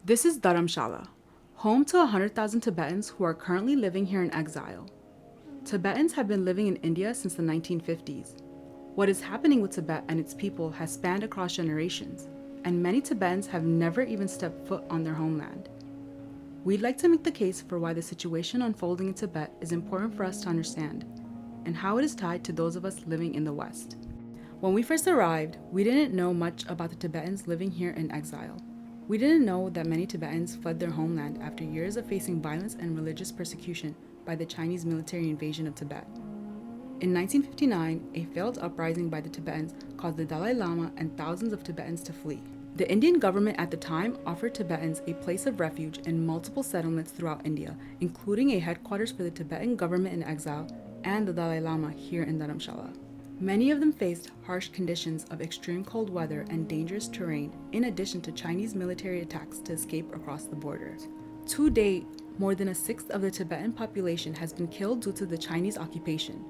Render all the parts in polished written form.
This is Dharamshala, home to 100,000 Tibetans who are currently living here in exile. Tibetans have been living in India since the 1950s. What is happening with Tibet and its people has spanned across generations, and many Tibetans have never even stepped foot on their homeland. We'd like to make the case for why the situation unfolding in Tibet is important for us to understand, and how it is tied to those of us living in the West. When we first arrived, we didn't know much about the Tibetans living here in exile. We didn't know that many Tibetans fled their homeland after years of facing violence and religious persecution by the Chinese military invasion of Tibet. In 1959, a failed uprising by the Tibetans caused the Dalai Lama and thousands of Tibetans to flee. The Indian government at the time offered Tibetans a place of refuge in multiple settlements throughout India, including a headquarters for the Tibetan government in exile and the Dalai Lama here in Dharamshala. Many of them faced harsh conditions of extreme cold weather and dangerous terrain, in addition to Chinese military attacks to escape across the border. To date, more than a sixth of the Tibetan population has been killed due to the Chinese occupation,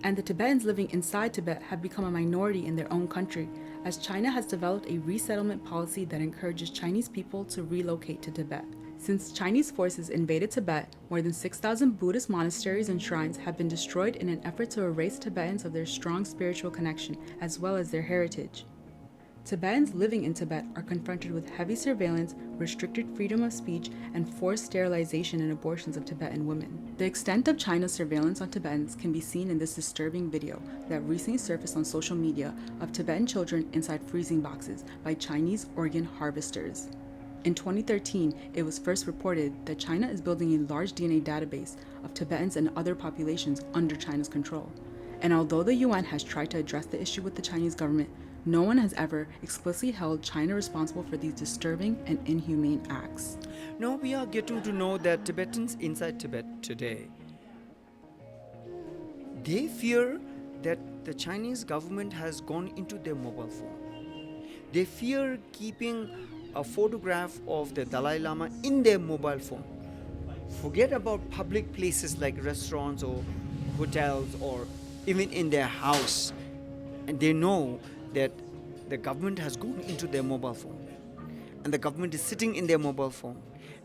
and the Tibetans living inside Tibet have become a minority in their own country, as China has developed a resettlement policy that encourages Chinese people to relocate to Tibet. Since Chinese forces invaded Tibet, more than 6,000 Buddhist monasteries and shrines have been destroyed in an effort to erase Tibetans of their strong spiritual connection as well as their heritage. Tibetans living in Tibet are confronted with heavy surveillance, restricted freedom of speech, and forced sterilization and abortions of Tibetan women. The extent of China's surveillance on Tibetans can be seen in this disturbing video that recently surfaced on social media of Tibetan children inside freezing boxes by Chinese organ harvesters. In 2013, it was first reported that China is building a large DNA database of Tibetans and other populations under China's control. And although the UN has tried to address the issue with the Chinese government, no one has ever explicitly held China responsible for these disturbing and inhumane acts. Now we are getting to know that Tibetans inside Tibet today, they fear that the Chinese government has gone into their mobile phone. They fear keeping a photograph of the Dalai Lama in their mobile phone. Forget about public places like restaurants or hotels or even in their house. And they know that the government has gone into their mobile phone. And the government is sitting in their mobile phone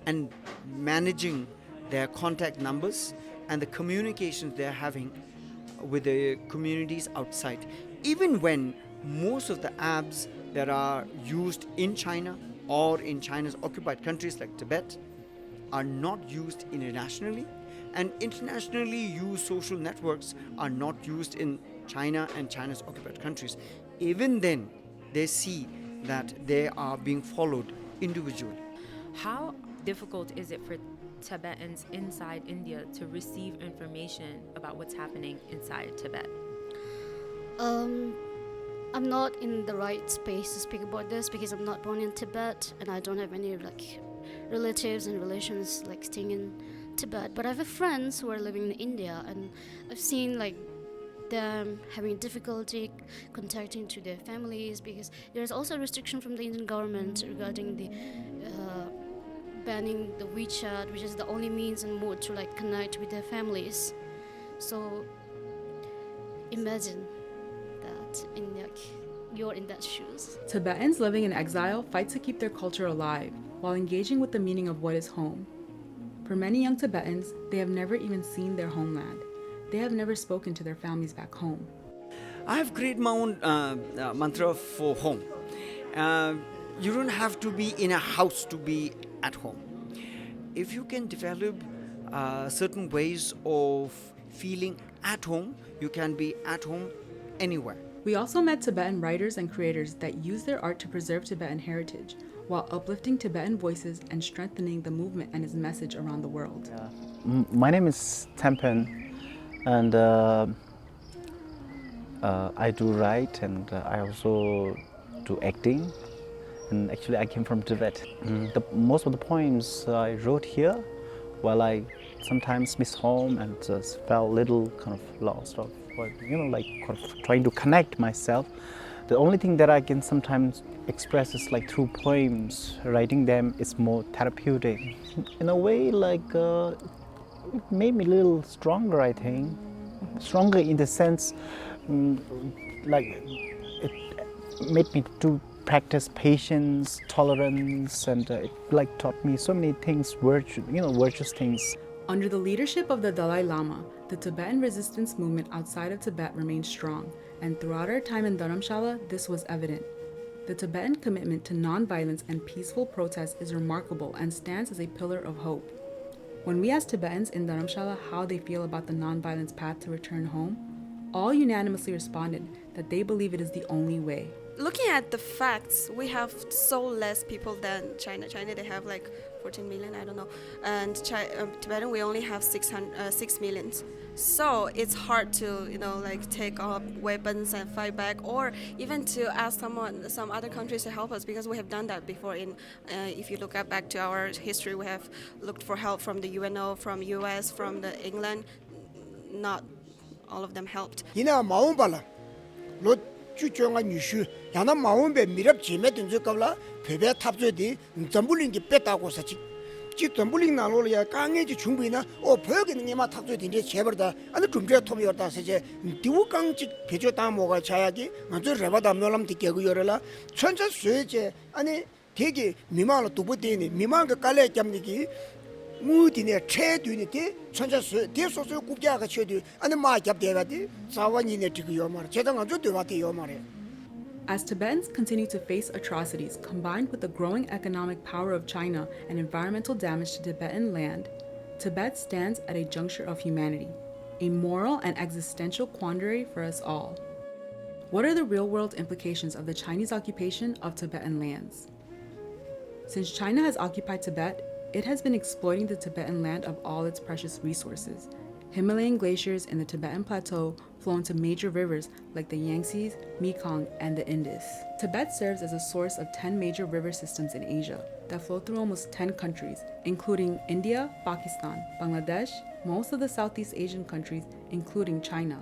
and managing their contact numbers and the communications they're having with the communities outside. Even when most of the apps that are used in China or in China's occupied countries like Tibet are not used internationally, and internationally used social networks are not used in China and China's occupied countries. Even then, they see that they are being followed individually. How difficult is it for Tibetans inside India to receive information about what's happening inside Tibet? I'm not in the right space to speak about this because I'm not born in Tibet and I don't have any relatives and relations staying in Tibet. But I have friends who are living in India, and I've seen them having difficulty contacting to their families because there's also a restriction from the Indian government regarding the banning the WeChat, which is the only means and mode to connect with their families. So imagine that you're in that shoes. Tibetans living in exile fight to keep their culture alive while engaging with the meaning of what is home. For many young Tibetans, they have never even seen their homeland. They have never spoken to their families back home. I have created my own mantra for home. You don't have to be in a house to be at home. If you can develop certain ways of feeling at home, you can be at home anywhere. We also met Tibetan writers and creators that use their art to preserve Tibetan heritage, while uplifting Tibetan voices and strengthening the movement and its message around the world. My name is Tempen, and I do write, and I also do acting. And actually, I came from Tibet. Most of the poems I wrote here, while I sometimes miss home and just felt a little kind of lost, or kind of trying to connect myself. The only thing that I can sometimes express is through poems. Writing them is more therapeutic. In a way, it made me a little stronger, I think. Stronger in the sense, it made me to practice patience, tolerance, and it like taught me so many things, virtuous things. Under the leadership of the Dalai Lama, the Tibetan resistance movement outside of Tibet remained strong, and throughout our time in Dharamshala, this was evident. The Tibetan commitment to nonviolence and peaceful protest is remarkable and stands as a pillar of hope. When we asked Tibetans in Dharamshala how they feel about the nonviolence path to return home, all unanimously responded that they believe it is the only way. Looking at the facts, we have so less people than China. China, they have like 14 million, I don't know. And Tibetan, we only have 6 million. So it's hard to, take up weapons and fight back, or even to ask some other countries to help us, because we have done that before. If you look back to our history, we have looked for help from the UNO, from US, from the England. Not all of them helped. 주정아 뉴슈 야나 마음에 미럽 지메든 저qab라 베베 탑저디 점불링기 뺐다고서 지 점불링 나로야 강해지 중부이나 벽에는 이마 탑저디 이제 제버다 아니 좀저 톱이었다 세제 디우강직 배조다 뭐가 자야기 먼저 레바다 놀람 디게고 열어라 천천 수제 아니 되게 미망을 두부대니 미망가 깔래 잡니기 무디네 체드니티 천자수 대소수 국가가 체드 아니 마잡대가디 자원이네 지고요 말 제당한 저 되와대요 말에. As Tibetans continue to face atrocities combined with the growing economic power of China and environmental damage to Tibetan land, Tibet stands at a juncture of humanity, a moral and existential quandary for us all. What are the real-world implications of the Chinese occupation of Tibetan lands? Since China has occupied Tibet, it has been exploiting the Tibetan land of all its precious resources. Himalayan glaciers in the Tibetan plateau flow into major rivers like the Yangtze, Mekong, and the Indus. Tibet serves as a source of 10 major river systems in Asia that flow through almost 10 countries, including India, Pakistan, Bangladesh, most of the Southeast Asian countries, including China.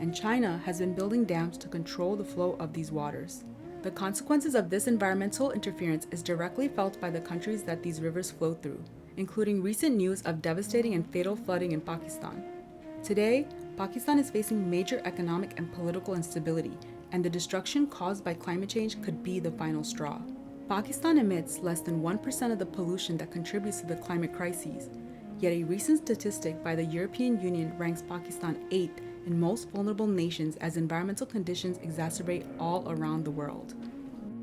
And China has been building dams to control the flow of these waters. The consequences of this environmental interference is directly felt by the countries that these rivers flow through, including recent news of devastating and fatal flooding in Pakistan. Today, Pakistan is facing major economic and political instability, and the destruction caused by climate change could be the final straw. Pakistan emits less than 1% of the pollution that contributes to the climate crises, yet a recent statistic by the European Union ranks Pakistan 8th in most vulnerable nations as environmental conditions exacerbate all around the world.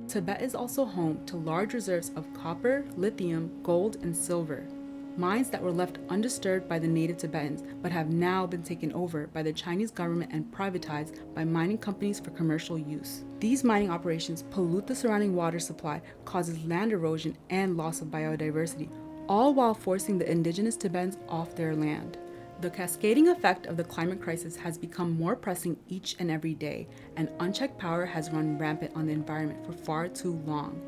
Tibet is also home to large reserves of copper, lithium, gold, and silver, mines that were left undisturbed by the native Tibetans but have now been taken over by the Chinese government and privatized by mining companies for commercial use. These mining operations pollute the surrounding water supply, causes land erosion and loss of biodiversity, all while forcing the indigenous Tibetans off their land. The cascading effect of the climate crisis has become more pressing each and every day, and unchecked power has run rampant on the environment for far too long.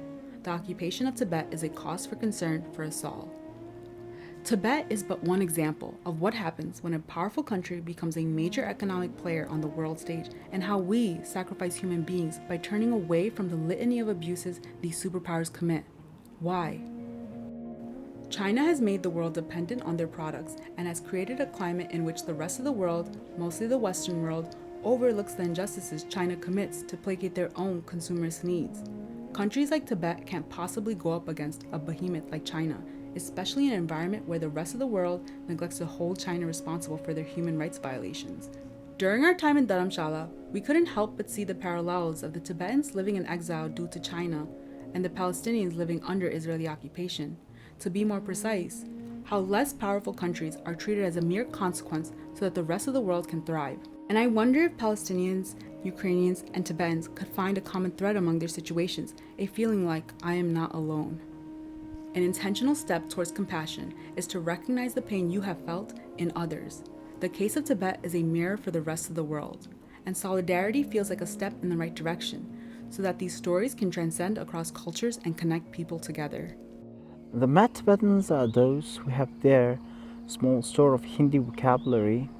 The occupation of Tibet is a cause for concern for us all. Tibet is but one example of what happens when a powerful country becomes a major economic player on the world stage, and how we sacrifice human beings by turning away from the litany of abuses these superpowers commit. Why? China has made the world dependent on their products and has created a climate in which the rest of the world, mostly the Western world, overlooks the injustices China commits to placate their own consumerist needs. Countries like Tibet can't possibly go up against a behemoth like China, especially in an environment where the rest of the world neglects to hold China responsible for their human rights violations. During our time in Dharamshala, we couldn't help but see the parallels of the Tibetans living in exile due to China and the Palestinians living under Israeli occupation. To be more precise, how less powerful countries are treated as a mere consequence so that the rest of the world can thrive. And I wonder if Palestinians, Ukrainians, and Tibetans could find a common thread among their situations, a feeling like I am not alone. An intentional step towards compassion is to recognize the pain you have felt in others. The case of Tibet is a mirror for the rest of the world, and solidarity feels like a step in the right direction, so that these stories can transcend across cultures and connect people together. The Mat Tibetans are those who have their small store of Hindi vocabulary,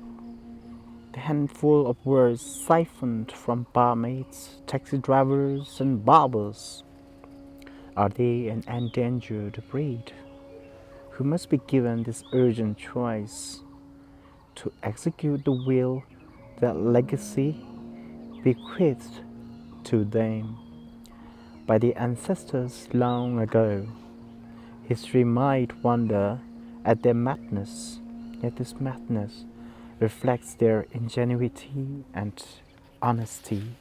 the handful of words siphoned from barmaids, taxi drivers, and barbers. Are they an endangered breed who must be given this urgent choice to execute the will that legacy bequeathed to them, by the ancestors long ago. History might wonder at their madness, yet this madness reflects their ingenuity and honesty.